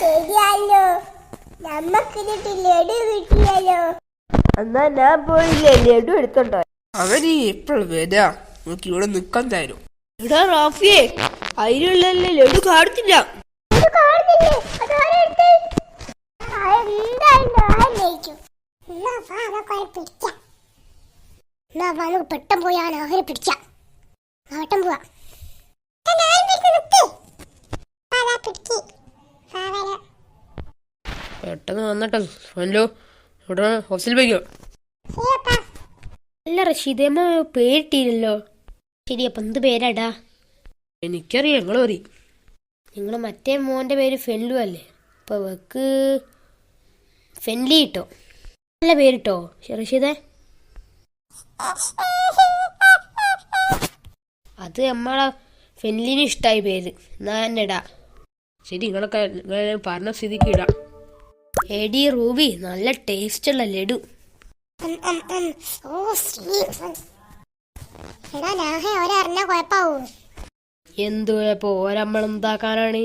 ശരിയല്ലോ, നമ്മക്കിട്ട് ലഡു കിട്ടിയല്ലോ. എന്നാ ഞാൻ പോയില്ലേ ലഡു എടുത്തോണ്ടോ. അവന് എപ്പോഴും വരാ, നമുക്ക് ഇവിടെ നിക്കാൻ തരും. എടാ റാഫിയെ, അതിനുള്ളല്ലേ ലഡു കാണുന്നില്ല. പെട്ടെന്ന് പോയാണ് അവരെ പിടിക്കാം. പോവാ. പെട്ടെന്ന് വന്നട്ടോ ഹലോ, ഇവിടെ ഹോസ്റ്റലിൽ പോയിക്കോ. അല്ല റഷീദമ്മ പേരിട്ടില്ലല്ലോ. ശരി, അപ്പം എന്ത് പേരാടാ? എനിക്കറിയാം, നിങ്ങൾ പറയും. നിങ്ങളെ മറ്റേ മോൻ്റെ പേര് ഫെൻലു അല്ലേ? അപ്പോൾ വെക്ക് ഫെൻലി ഇട്ടോ. നല്ല പേരിട്ടോ റഷീദേ. അത് നമ്മളെ ഫെൻലിന് ഇഷ്ടമായി പേര്, എന്നാ തന്നെ ഇടാ. ശരി, നിങ്ങളൊക്കെ പറഞ്ഞ സ്ഥിതിക്ക് ഇടാം. എടി റൂബി, നല്ല ടേസ്റ്റുള്ള ലഡു. ഒരറിഞ്ഞ കുഴപ്പാവൂ. എന്തു കുഴപ്പം? ഓരമ്മളെന്താക്കാനാണ്?